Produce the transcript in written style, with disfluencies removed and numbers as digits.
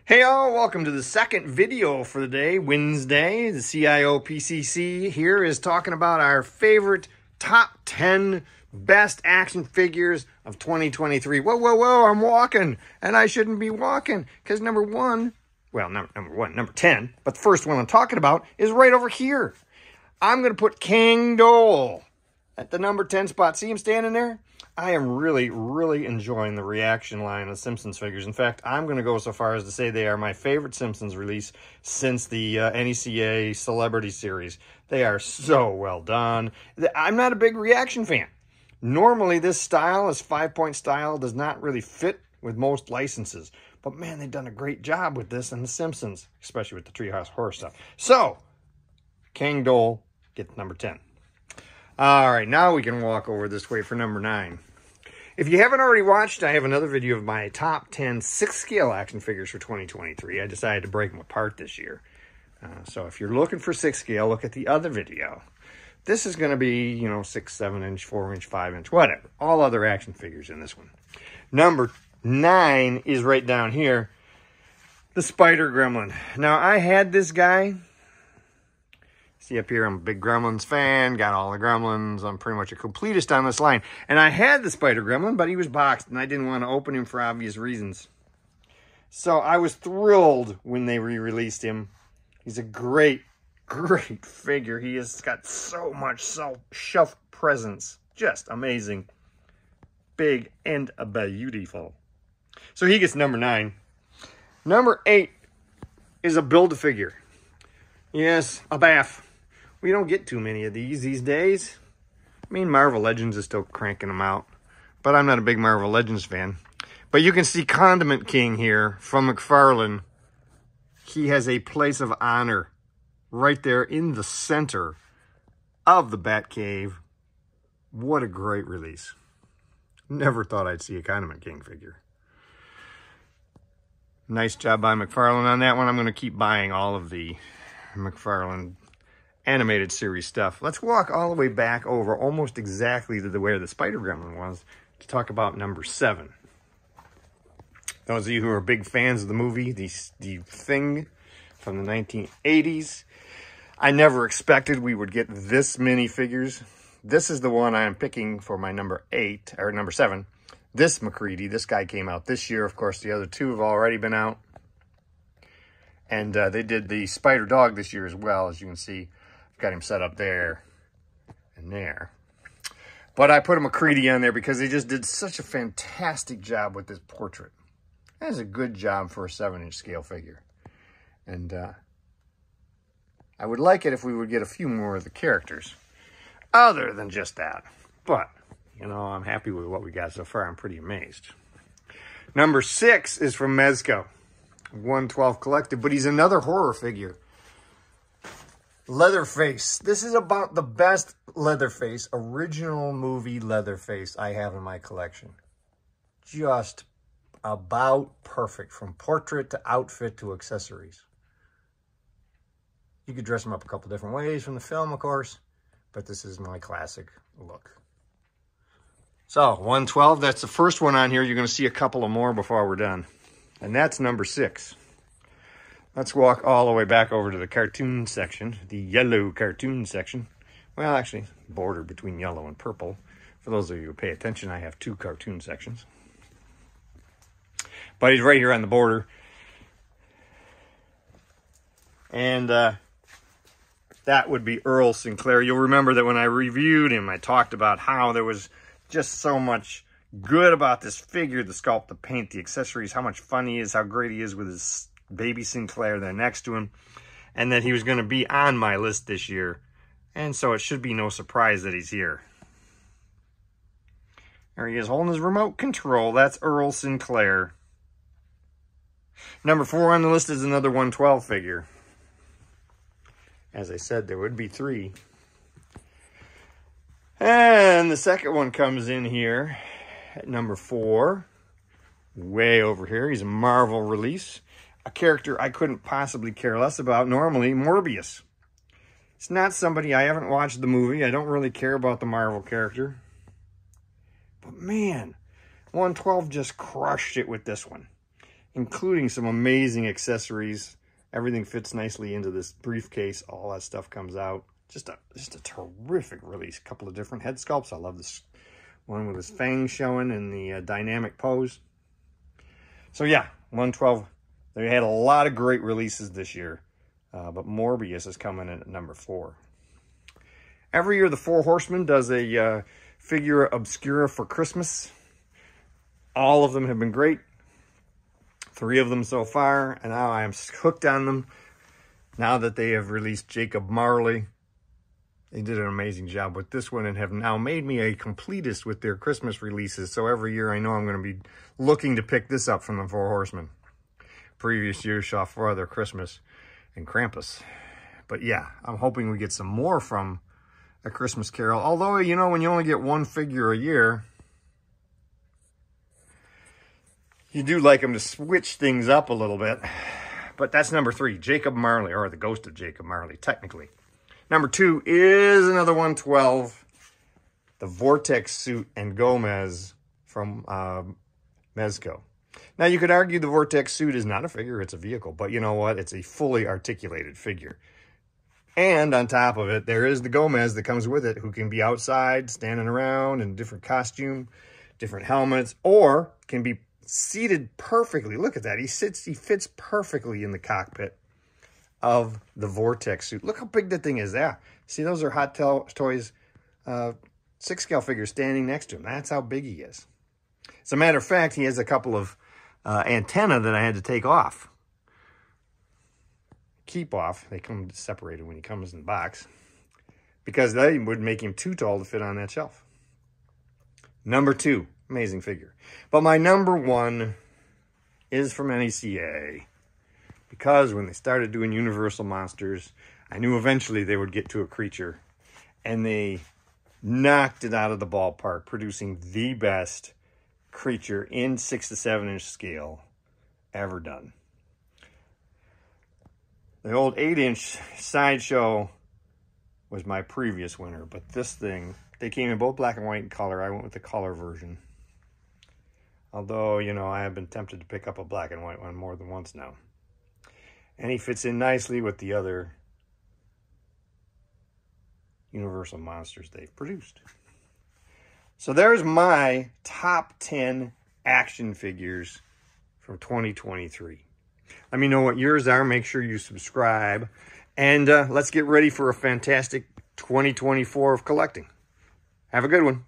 Hey all, welcome to the second video for the day, Wednesday. The CIOPCC here is talking about our favorite top 10 best action figures of 2023. Whoa, I'm walking, and I shouldn't be walking, because number 10, but the first one I'm talking about is right over here. I'm going to put King Dole at the number 10 spot. See him standing there? I am really enjoying the reaction line of Simpsons figures. In fact, I'm going to go so far as to say they are my favorite Simpsons release since the NECA Celebrity Series. They are so well done. I'm not a big reaction fan. Normally, this style, this 5-point style, does not really fit with most licenses. But man, they've done a great job with this and the Simpsons, especially with the Treehouse Horror stuff. So, King Dole gets number 10. All right, now we can walk over this way for number 9. If you haven't already watched, I have another video of my top 10 6-scale action figures for 2023. I decided to break them apart this year. So if you're looking for 6-scale, look at the other video. This is going to be, 6, 7-inch, 4-inch, 5-inch, whatever. All other action figures in this one. Number 9 is right down here. The Spider Gremlin. Now, I had this guy. See up here, I'm a big Gremlins fan, got all the Gremlins. I'm pretty much a completist on this line. And I had the Spider Gremlin, but he was boxed, and I didn't want to open him for obvious reasons. So I was thrilled when they re-released him. He's a great figure. He has got so much shelf presence. Just amazing. Big and beautiful. So he gets number 9. Number 8 is a Build-A-Figure. Yes, a Baff. We don't get too many of these days. I mean, Marvel Legends is still cranking them out, but I'm not a big Marvel Legends fan. But you can see Condiment King here from McFarlane. He has a place of honor right there in the center of the Batcave. What a great release. Never thought I'd see a Condiment King figure. Nice job by McFarlane on that one. I'm going to keep buying all of the McFarlane animated series stuff. Let's walk all the way back over almost exactly to where the Spider Gremlin was to talk about number 7. Those of you who are big fans of the movie, the Thing from the 1980s, I never expected we would get this many figures. This is the one I am picking for my number 7. This McCready, this guy came out this year. Of course, the other two have already been out. And they did the Spider Dog this year as well, as you can see. I've got him set up there and there. But I put a McCready on there because he just did such a fantastic job with this portrait. That is a good job for a 7-inch scale figure. And I would like it if we would get a few more of the characters other than just that. But, I'm happy with what we got so far. I'm pretty amazed. Number 6 is from Mezco. 112 Collective, but he's another horror figure. Leatherface. This is about the best Leatherface, original movie Leatherface I have in my collection. Just about perfect, from portrait to outfit to accessories. You could dress him up a couple different ways from the film, of course, but this is my classic look. So, 112, that's the first one on here. You're going to see a couple of more before we're done. And that's number 6. Let's walk all the way back over to the cartoon section, the yellow cartoon section. Well, actually, bordered between yellow and purple. For those of you who pay attention, I have 2 cartoon sections. But he's right here on the border. And that would be Earl Sinclair. You'll remember that when I reviewed him, I talked about how there was just so much good about this figure, the sculpt, the paint, the accessories, how much fun he is, how great he is with his baby Sinclair there next to him, and that he was going to be on my list this year. And so it should be no surprise that he's here. There he is holding his remote control. That's Earl Sinclair. Number 4 on the list is another 112 figure. As I said, there would be 3. And the second one comes in here at number 4, way over here. He's a Marvel release, a character I couldn't possibly care less about normally, Morbius. It's not somebody, I haven't watched the movie. I don't really care about the Marvel character. But man, 112 just crushed it with this one. including some amazing accessories. Everything fits nicely into this briefcase. All that stuff comes out. Just a terrific release. A couple of different head sculpts. I love this one with his fangs showing in the dynamic pose. So yeah, 112. They had a lot of great releases this year, but Morbius is coming in at number 4. Every year, the Four Horsemen does a figure obscura for Christmas. All of them have been great. 3 of them so far, and now I am hooked on them. Now that they have released Jacob Marley, they did an amazing job with this one and have now made me a completist with their Christmas releases. So every year I know I'm going to be looking to pick this up from the Four Horsemen. Previous years saw 4 other Christmas and Krampus. But yeah, I'm hoping we get some more from A Christmas Carol. Although, you know, when you only get 1 figure a year, you do like them to switch things up a little bit. But that's number 3, Jacob Marley, or the ghost of Jacob Marley, technically. Number 2 is another 112, the Vortex suit and Gomez from Mezco. Now, you could argue the Vortex suit is not a figure, it's a vehicle. But you know what? It's a fully articulated figure. And on top of it, there is the Gomez that comes with it, who can be outside, standing around in different costume, different helmets, or can be seated perfectly. Look at that. He fits perfectly in the cockpit of the Vortex suit. Look how big that thing is there. See, those are Hot Toys 6-scale figures standing next to him. That's how big he is. As a matter of fact, he has a couple of antennae that I had to take off. Keep off. They come separated when he comes in the box, because they would make him too tall to fit on that shelf. Number 2, amazing figure. But my number 1 is from NECA. Because when they started doing Universal Monsters, I knew eventually they would get to a creature. And they knocked it out of the ballpark, producing the best creature in 6 to 7 inch scale ever done. The old 8-inch Sideshow was my previous winner. But this thing, they came in both black and white and color. I went with the color version. Although, you know, I have been tempted to pick up a black and white one more than once now. And he fits in nicely with the other Universal Monsters they've produced. So there's my top 10 action figures from 2023. Let me know what yours are. Make sure you subscribe. And let's get ready for a fantastic 2024 of collecting. Have a good one.